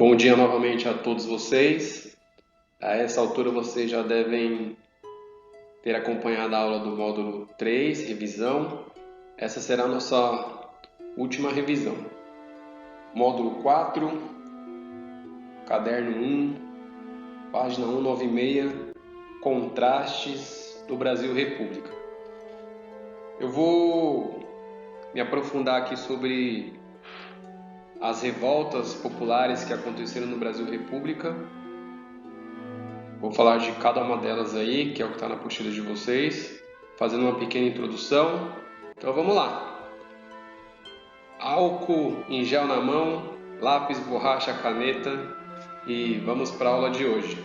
Bom dia novamente a todos vocês. A essa altura vocês já devem ter acompanhado a aula do módulo 3, revisão. Essa será a nossa última revisão. Módulo 4, caderno 1, página 196, contrastes do Brasil República. Eu vou me aprofundar aqui sobre as revoltas populares que aconteceram no Brasil República. Vou falar de cada uma delas aí, que é o que está na apostila de vocês, fazendo uma pequena introdução. Então vamos lá. Álcool em gel na mão, lápis, borracha, caneta e vamos para a aula de hoje.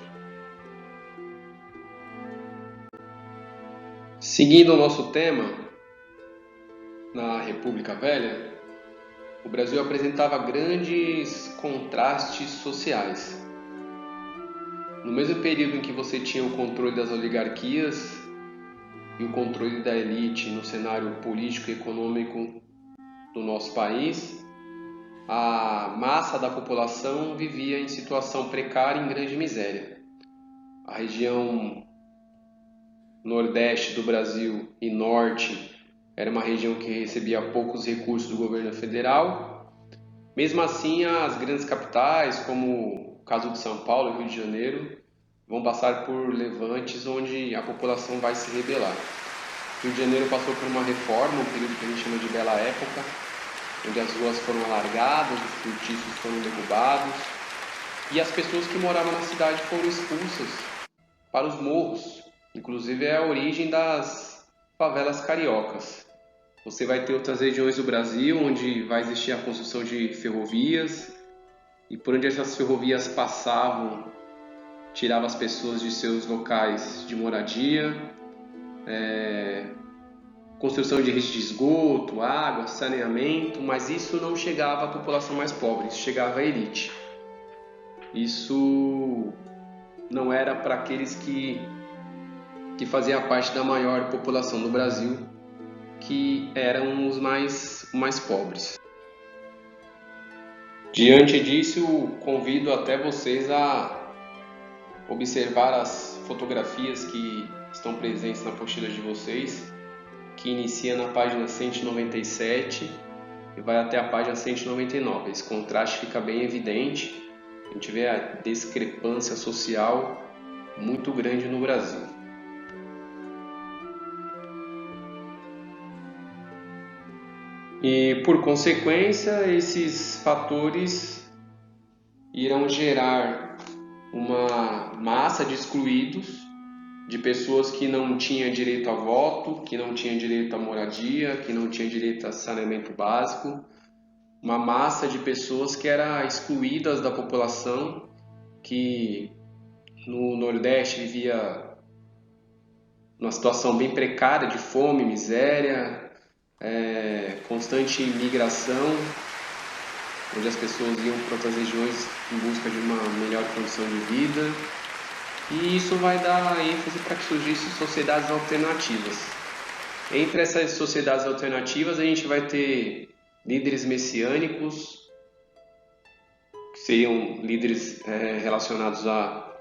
Seguindo o nosso tema, na República Velha, o Brasil apresentava grandes contrastes sociais. No mesmo período em que você tinha o controle das oligarquias e o controle da elite no cenário político e econômico do nosso país, a massa da população vivia em situação precária e em grande miséria. A região nordeste do Brasil e norte era uma região que recebia poucos recursos do governo federal. Mesmo assim, as grandes capitais, como o caso de São Paulo e Rio de Janeiro, vão passar por levantes onde a população vai se rebelar. Rio de Janeiro passou por uma reforma, um período que a gente chama de Bela Época, onde as ruas foram alargadas, os cortiços foram derrubados e as pessoas que moravam na cidade foram expulsas para os morros. Inclusive é a origem das favelas cariocas. Você vai ter outras regiões do Brasil onde vai existir a construção de ferrovias e por onde essas ferrovias passavam, tirava as pessoas de seus locais de moradia, construção de redes de esgoto, água, saneamento, mas isso não chegava à população mais pobre, isso chegava à elite. Isso não era para aqueles que faziam parte da maior população do Brasil, que eram os mais pobres. Diante disso, convido até vocês a observar as fotografias que estão presentes na apostila de vocês, que inicia na página 197 e vai até a página 199. Esse contraste fica bem evidente, a gente vê a discrepância social muito grande no Brasil. E, por consequência, esses fatores irão gerar uma massa de excluídos, de pessoas que não tinham direito a voto, que não tinham direito à moradia, que não tinham direito a saneamento básico, uma massa de pessoas que eram excluídas da população, que no Nordeste vivia numa situação bem precária de fome, miséria, constante migração, onde as pessoas iam para outras regiões em busca de uma melhor condição de vida. E isso vai dar ênfase para que surgissem sociedades alternativas. Entre essas sociedades alternativas, a gente vai ter líderes messiânicos, que seriam líderes relacionados à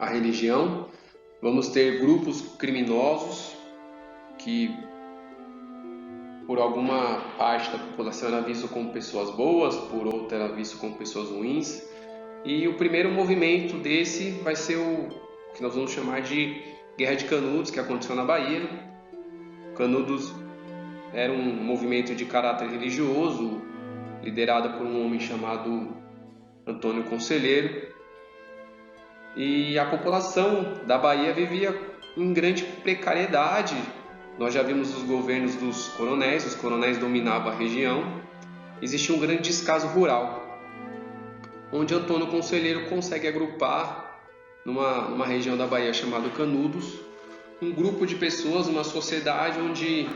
religião. Vamos ter grupos criminosos, que por alguma parte da população era visto como pessoas boas, por outra era visto como pessoas ruins. E o primeiro movimento desse vai ser o que nós vamos chamar de Guerra de Canudos, que aconteceu na Bahia. Canudos era um movimento de caráter religioso, liderado por um homem chamado Antônio Conselheiro. E a população da Bahia vivia em grande precariedade. Nós já vimos os governos dos coronéis, os coronéis dominavam a região. Existia um grande descaso rural, onde Antônio Conselheiro consegue agrupar numa região da Bahia chamada Canudos, um grupo de pessoas, uma sociedade onde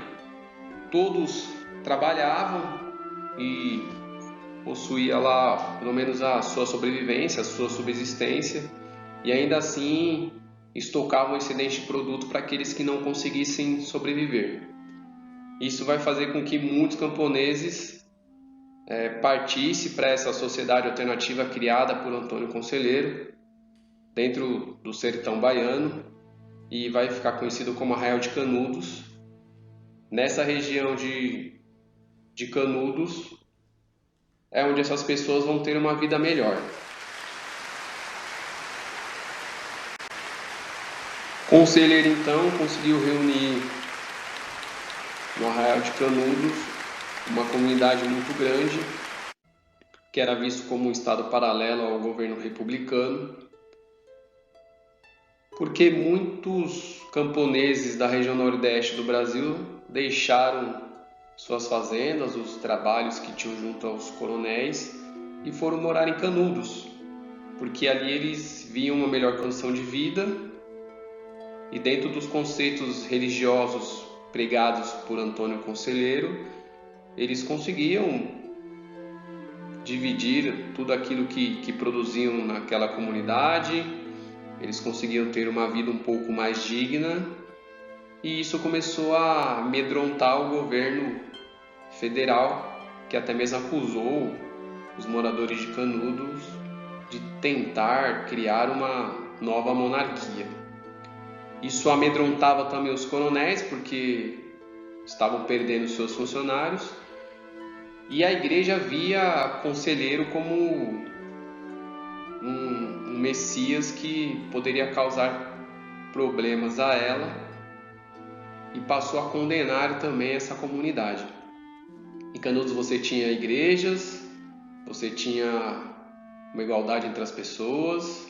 todos trabalhavam e possuía lá pelo menos a sua sobrevivência, a sua subsistência, e ainda assim estocavam excedente de produto para aqueles que não conseguissem sobreviver. Isso vai fazer com que muitos camponeses partisse para essa sociedade alternativa criada por Antônio Conselheiro, dentro do sertão baiano, e vai ficar conhecido como Arraial de Canudos. Nessa região de Canudos é onde essas pessoas vão ter uma vida melhor. Conselheiro, então, conseguiu reunir no Arraial de Canudos uma comunidade muito grande, que era visto como um estado paralelo ao governo republicano, porque muitos camponeses da região nordeste do Brasil deixaram suas fazendas, os trabalhos que tinham junto aos coronéis, e foram morar em Canudos, porque ali eles viam uma melhor condição de vida, e dentro dos conceitos religiosos pregados por Antônio Conselheiro, eles conseguiam dividir tudo aquilo que produziam naquela comunidade, eles conseguiam ter uma vida um pouco mais digna, e isso começou a amedrontar o governo federal, que até mesmo acusou os moradores de Canudos de tentar criar uma nova monarquia. Isso amedrontava também os coronéis, porque estavam perdendo seus funcionários, e a igreja via Conselheiro como um Messias que poderia causar problemas a ela, e passou a condenar também essa comunidade. Em Canudos você tinha igrejas, você tinha uma igualdade entre as pessoas,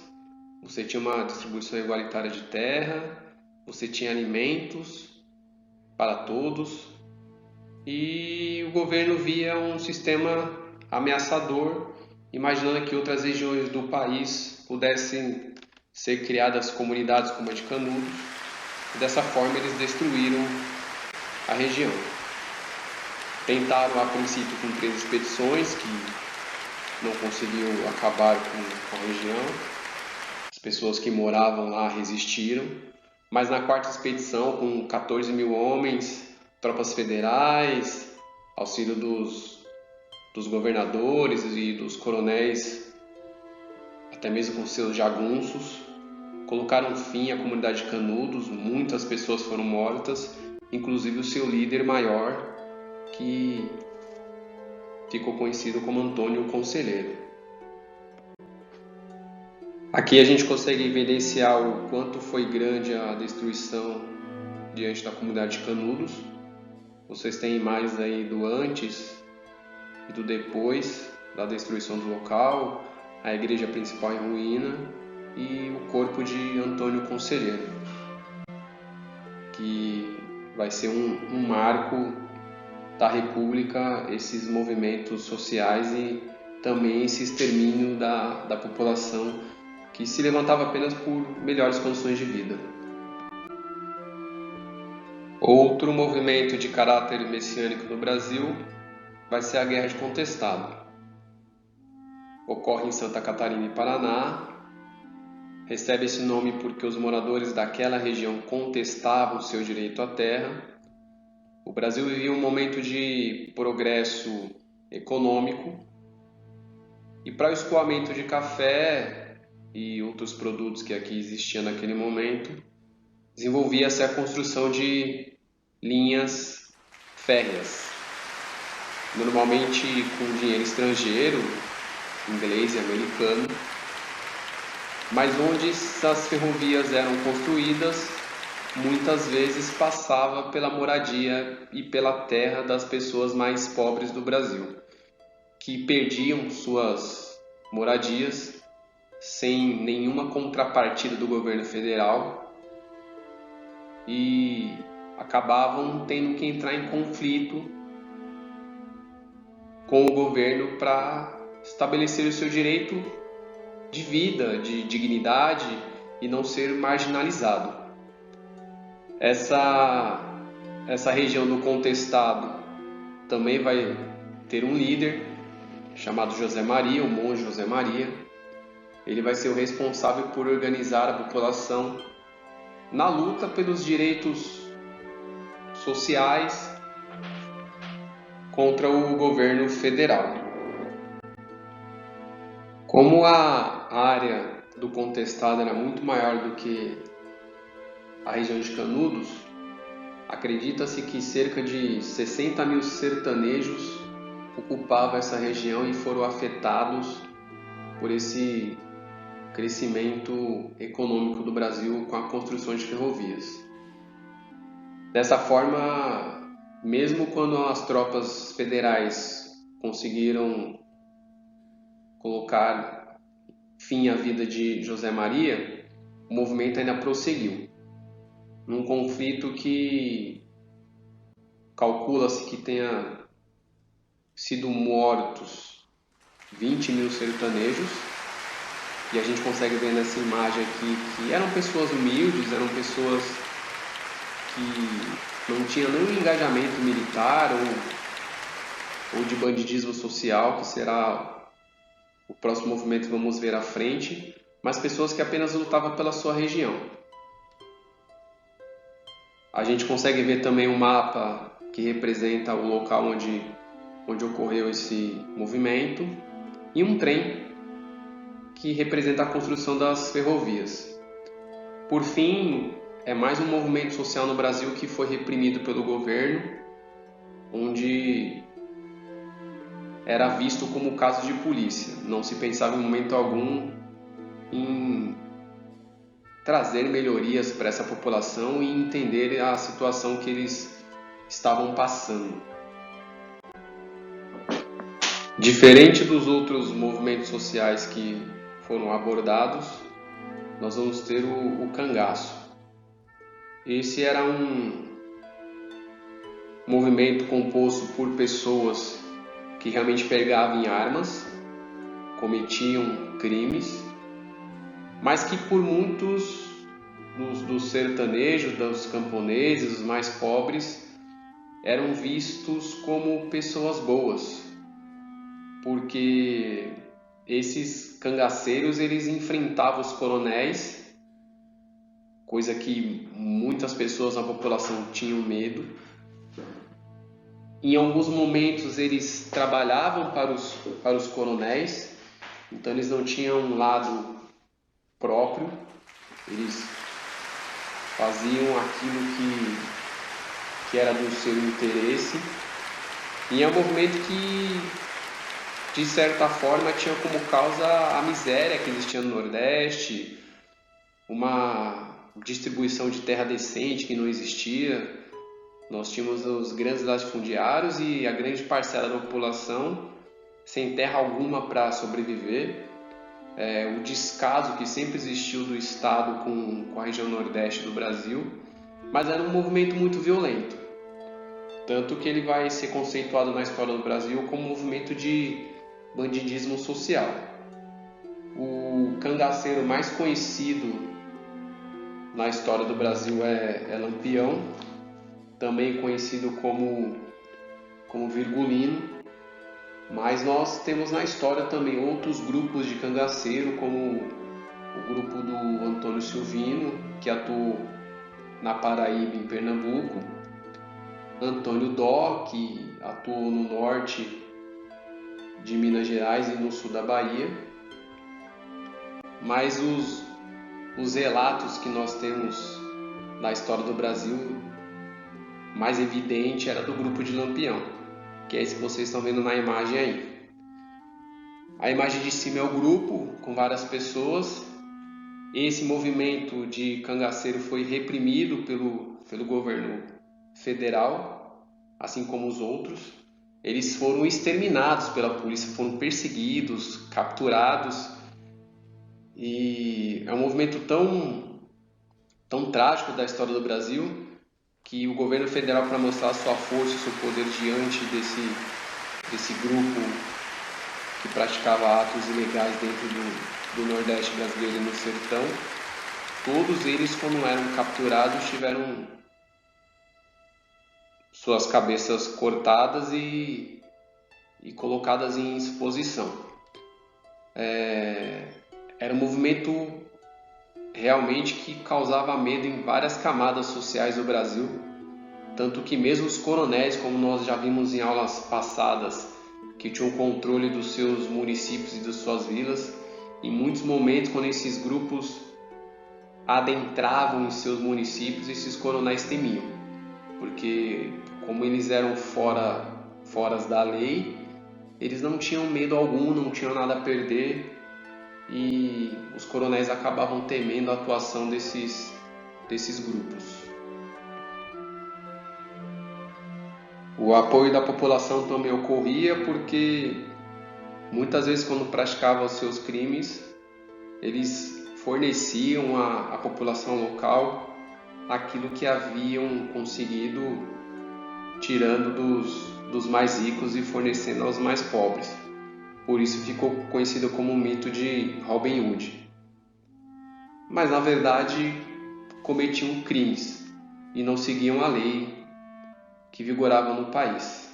você tinha uma distribuição igualitária de terra, você tinha alimentos para todos, e o governo via um sistema ameaçador, imaginando que outras regiões do país pudessem ser criadas comunidades como a de Canudos, e dessa forma eles destruíram a região. Tentaram a princípio com 3 expedições que não conseguiu acabar com a região. As pessoas que moravam lá resistiram, mas na 4ª expedição, com 14 mil homens, tropas federais, auxílio dos governadores e dos coronéis, até mesmo com seus jagunços, colocaram fim à comunidade de Canudos. Muitas pessoas foram mortas, inclusive o seu líder maior, que ficou conhecido como Antônio Conselheiro. Aqui a gente consegue evidenciar o quanto foi grande a destruição diante da comunidade de Canudos. Vocês têm imagens aí do antes e do depois da destruição do local, a igreja principal em ruína e o corpo de Antônio Conselheiro, que vai ser um marco da República, esses movimentos sociais e também esse extermínio da população que se levantava apenas por melhores condições de vida. Outro movimento de caráter messiânico no Brasil vai ser a Guerra de Contestado. Ocorre em Santa Catarina e Paraná. Recebe esse nome porque os moradores daquela região contestavam seu direito à terra. O Brasil vivia um momento de progresso econômico, e para o escoamento de café e outros produtos que aqui existiam naquele momento, desenvolvia-se a construção de linhas férreas, normalmente com dinheiro estrangeiro, inglês e americano, mas onde as ferrovias eram construídas, muitas vezes passava pela moradia e pela terra das pessoas mais pobres do Brasil, que perdiam suas moradias sem nenhuma contrapartida do governo federal e acabavam tendo que entrar em conflito com o governo para estabelecer o seu direito de vida, de dignidade e não ser marginalizado. Essa região do contestado também vai ter um líder chamado José Maria, o monge José Maria. Ele vai ser o responsável por organizar a população na luta pelos direitos sociais contra o governo federal. Como a área do contestado era muito maior do que a região de Canudos, acredita-se que cerca de 60 mil sertanejos ocupavam essa região e foram afetados por esse crescimento econômico do Brasil com a construção de ferrovias. Dessa forma, mesmo quando as tropas federais conseguiram colocar fim à vida de José Maria, o movimento ainda prosseguiu. Num conflito que calcula-se que tenha sido mortos 20 mil sertanejos, e a gente consegue ver nessa imagem aqui que eram pessoas humildes, eram pessoas que não tinham nenhum engajamento militar ou de bandidismo social, que será o próximo movimento que vamos ver à frente, mas pessoas que apenas lutavam pela sua região. A gente consegue ver também um mapa que representa o local onde ocorreu esse movimento e um trem que representa a construção das ferrovias. Por fim, é mais um movimento social no Brasil que foi reprimido pelo governo, onde era visto como caso de polícia. Não se pensava em momento algum em trazer melhorias para essa população e entender a situação que eles estavam passando. Diferente dos outros movimentos sociais que foram abordados, nós vamos ter o cangaço. Esse era um movimento composto por pessoas que realmente pegavam em armas, cometiam crimes, mas que por muitos dos sertanejos, dos camponeses, os mais pobres, eram vistos como pessoas boas, porque esses cangaceiros eles enfrentavam os coronéis, coisa que muitas pessoas na população tinham medo. Em alguns momentos eles trabalhavam para os coronéis, então eles não tinham um lado próprio, eles faziam aquilo que era do seu interesse. E é um movimento que, de certa forma, tinha como causa a miséria que existia no Nordeste, uma distribuição de terra decente que não existia. Nós tínhamos os grandes latifundiários e a grande parcela da população sem terra alguma para sobreviver. O descaso que sempre existiu do Estado com a região Nordeste do Brasil, mas era um movimento muito violento. Tanto que ele vai ser conceituado na história do Brasil como um movimento de bandidismo social. O cangaceiro mais conhecido na história do Brasil é Lampião, também conhecido como Virgulino, mas nós temos na história também outros grupos de cangaceiro, como o grupo do Antônio Silvino, que atuou na Paraíba e em Pernambuco, Antônio Dó, que atuou no norte de Minas Gerais e no sul da Bahia, mas os relatos que nós temos na história do Brasil mais evidente era do grupo de Lampião, que é esse que vocês estão vendo na imagem aí. A imagem de cima é o grupo com várias pessoas. Esse movimento de cangaceiro foi reprimido pelo governo federal, assim como os outros. Eles foram exterminados pela polícia, foram perseguidos, capturados. E é um movimento tão trágico da história do Brasil que o governo federal, para mostrar sua força e seu poder diante desse grupo que praticava atos ilegais dentro do Nordeste brasileiro e no sertão, todos eles, quando eram capturados, tiveram suas cabeças cortadas e colocadas em exposição. Era um movimento realmente que causava medo em várias camadas sociais do Brasil, tanto que mesmo os coronéis, como nós já vimos em aulas passadas, que tinham controle dos seus municípios e das suas vilas, Em muitos momentos, quando esses grupos adentravam em seus municípios, esses coronéis temiam, porque como eles eram foras da lei, eles não tinham medo algum, não tinham nada a perder, e os coronéis acabavam temendo a atuação desses grupos. O apoio da população também ocorria porque muitas vezes, quando praticavam os seus crimes, eles forneciam à população local aquilo que haviam conseguido tirando dos mais ricos e fornecendo aos mais pobres. Por isso ficou conhecido como o mito de Robin Hood. Mas na verdade cometiam crimes e não seguiam a lei que vigorava no país.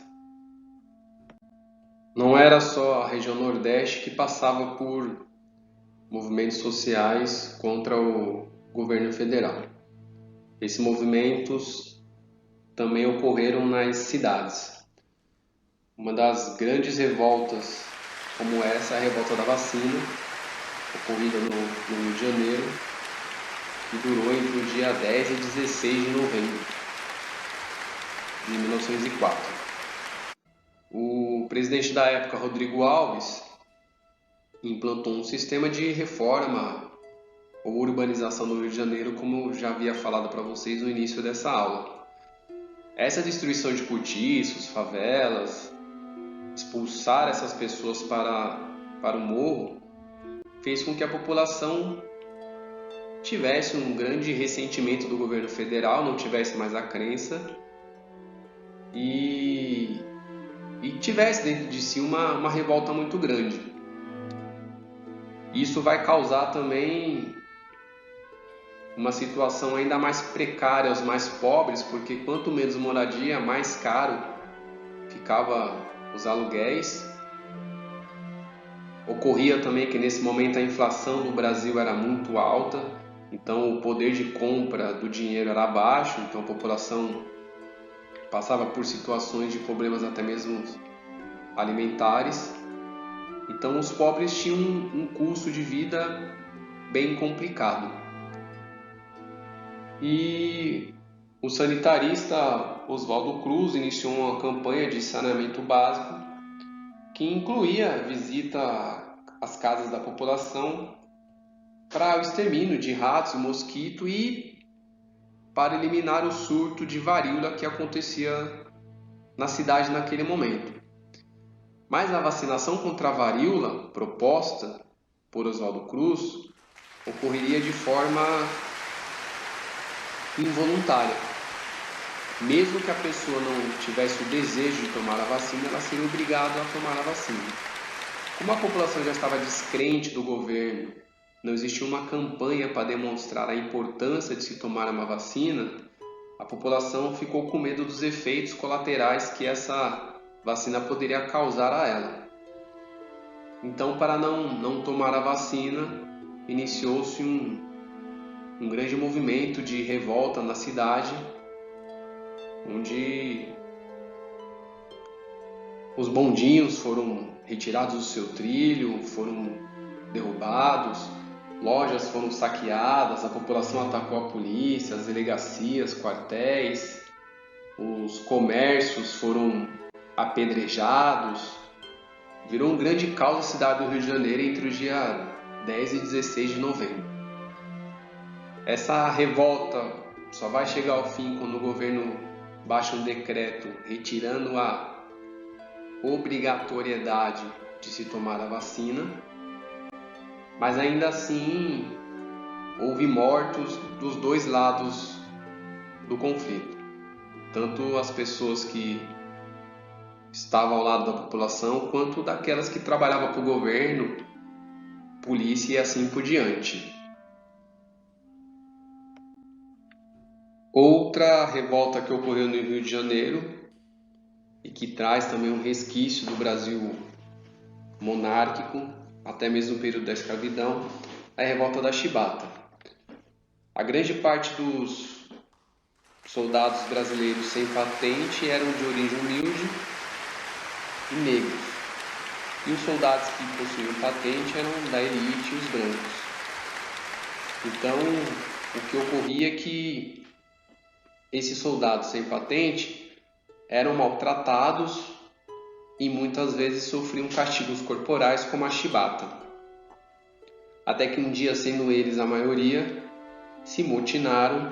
Não era só a região Nordeste que passava por movimentos sociais contra o governo federal. Esses movimentos também ocorreram nas cidades. Uma das grandes revoltas, como essa, é a revolta da vacina, ocorrida no Rio de Janeiro, que durou entre o dia 10 e 16 de novembro de 1904. O presidente da época, Rodrigo Alves, implantou um sistema de reforma ou urbanização do Rio de Janeiro, como já havia falado para vocês no início dessa aula. Essa destruição de cortiços, favelas, expulsar essas pessoas para o morro, fez com que a população tivesse um grande ressentimento do governo federal, não tivesse mais a crença e tivesse dentro de si uma revolta muito grande. Isso vai causar também uma situação ainda mais precária aos mais pobres, porque quanto menos moradia, mais caro ficava os aluguéis. Ocorria também que nesse momento a inflação no Brasil era muito alta, então o poder de compra do dinheiro era baixo, então a população passava por situações de problemas até mesmo alimentares. Então os pobres tinham um custo de vida bem complicado. E o sanitarista Oswaldo Cruz iniciou uma campanha de saneamento básico que incluía visita às casas da população para o extermínio de ratos e mosquitos e para eliminar o surto de varíola que acontecia na cidade naquele momento. Mas a vacinação contra a varíola proposta por Oswaldo Cruz ocorreria de forma involuntária. Mesmo que a pessoa não tivesse o desejo de tomar a vacina, ela seria obrigada a tomar a vacina. Como a população já estava descrente do governo, não existia uma campanha para demonstrar a importância de se tomar uma vacina, a população ficou com medo dos efeitos colaterais que essa vacina poderia causar a ela. Então, para não tomar a vacina, iniciou-se um grande movimento de revolta na cidade, onde os bondinhos foram retirados do seu trilho, foram derrubados, lojas foram saqueadas, a população atacou a polícia, as delegacias, quartéis, os comércios foram apedrejados. Virou um grande caos na cidade do Rio de Janeiro entre os dias 10 e 16 de novembro. Essa revolta só vai chegar ao fim quando o governo baixa um decreto retirando a obrigatoriedade de se tomar a vacina, mas ainda assim houve mortos dos dois lados do conflito, tanto as pessoas que estavam ao lado da população quanto daquelas que trabalhavam para o governo, polícia e assim por diante. Outra revolta que ocorreu no Rio de Janeiro e que traz também um resquício do Brasil monárquico, até mesmo no período da escravidão, é a revolta da Chibata. A grande parte dos soldados brasileiros sem patente eram de origem humilde e negros. e os soldados que possuíam patente eram da elite, os brancos. Então, o que ocorria é que esses soldados sem patente eram maltratados e muitas vezes sofriam castigos corporais como a chibata. Até que um dia, sendo eles a maioria, se motinaram,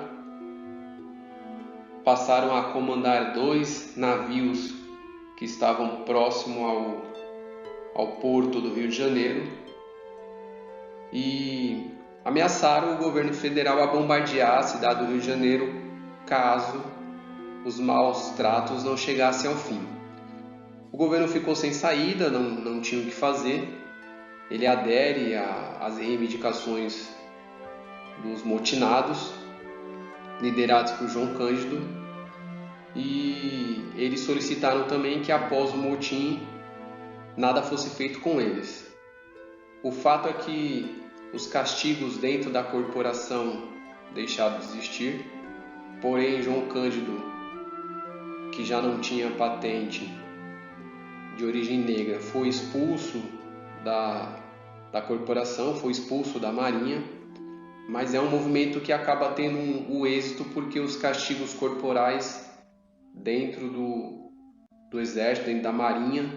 passaram a comandar 2 navios que estavam próximo ao porto do Rio de Janeiro e ameaçaram o governo federal a bombardear a cidade do Rio de Janeiro caso os maus tratos não chegassem ao fim. O governo ficou sem saída, não tinha o que fazer. Ele adere às reivindicações dos motinados, liderados por João Cândido, e eles solicitaram também que após o motim nada fosse feito com eles. O fato é que os castigos dentro da corporação deixaram de existir, porém João Cândido, que já não tinha patente de origem negra, foi expulso da corporação, foi expulso da Marinha, mas é um movimento que acaba tendo o êxito porque os castigos corporais dentro do Exército, dentro da Marinha,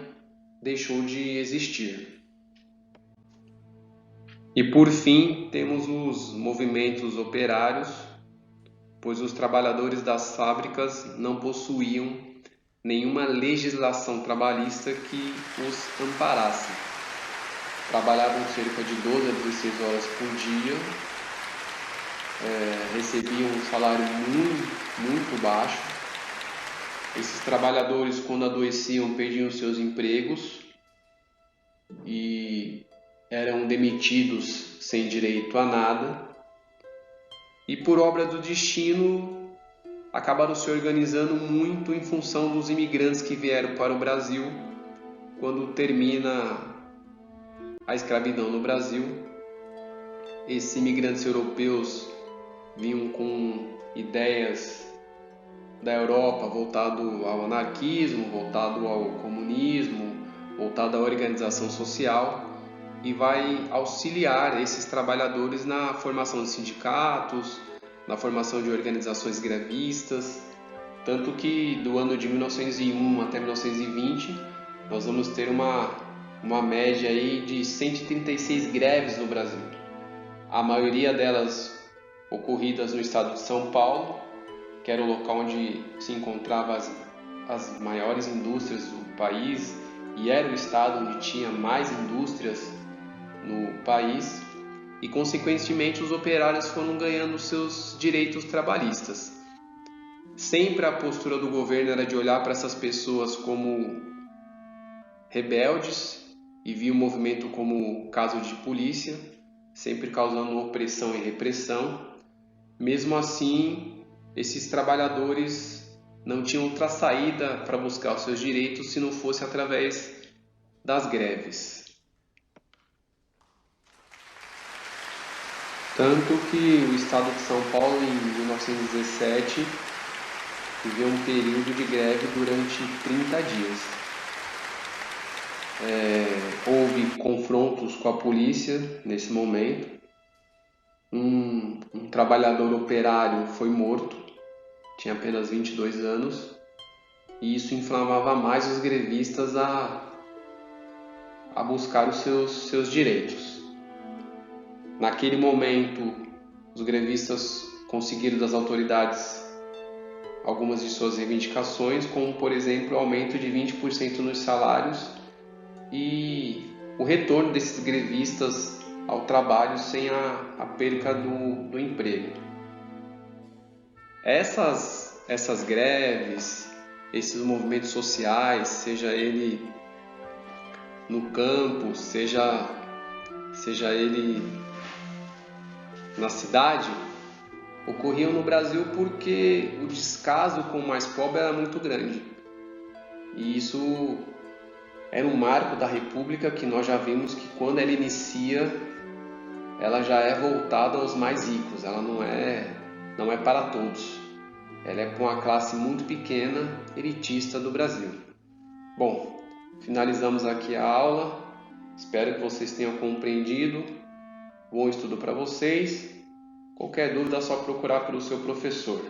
deixou de existir. E por fim, temos os movimentos operários, pois os trabalhadores das fábricas não possuíam nenhuma legislação trabalhista que os amparasse. Trabalhavam cerca de 12 a 16 horas por dia, recebiam um salário muito baixo. Esses trabalhadores, quando adoeciam, perdiam seus empregos e eram demitidos sem direito a nada. E por obra do destino, acabaram se organizando muito em função dos imigrantes que vieram para o Brasil. Quando termina a escravidão no Brasil, esses imigrantes europeus vinham com ideias da Europa voltado ao anarquismo, voltado ao comunismo, voltado à organização social, e vai auxiliar esses trabalhadores na formação de sindicatos, na formação de organizações grevistas, tanto que do ano de 1901 até 1920 nós vamos ter uma média aí de 136 greves no Brasil, a maioria delas ocorridas no estado de São Paulo, que era o local onde se encontravam as maiores indústrias do país e era o estado onde tinha mais indústrias no país, e consequentemente os operários foram ganhando seus direitos trabalhistas. Sempre a postura do governo era de olhar para essas pessoas como rebeldes e via o movimento como caso de polícia, sempre causando opressão e repressão. Mesmo assim, esses trabalhadores não tinham outra saída para buscar os seus direitos se não fosse através das greves. Tanto que o estado de São Paulo, em 1917, viveu um período de greve durante 30 dias. Houve confrontos com a polícia nesse momento. Um trabalhador operário foi morto, tinha apenas 22 anos, e isso inflamava mais os grevistas a buscar os seus direitos. Naquele momento, os grevistas conseguiram das autoridades algumas de suas reivindicações, como, por exemplo, o aumento de 20% nos salários e o retorno desses grevistas ao trabalho sem a perca do emprego. Essas greves, esses movimentos sociais, seja ele no campo, seja ele na cidade, ocorriam no Brasil porque o descaso com o mais pobre era muito grande. E isso era um marco da República que nós já vimos que quando ela inicia, ela já é voltada aos mais ricos, ela não é para todos. Ela é para uma classe muito pequena, elitista do Brasil. Bom, finalizamos aqui a aula. Espero que vocês tenham compreendido. Bom estudo para vocês. Qualquer dúvida é só procurar pelo seu professor.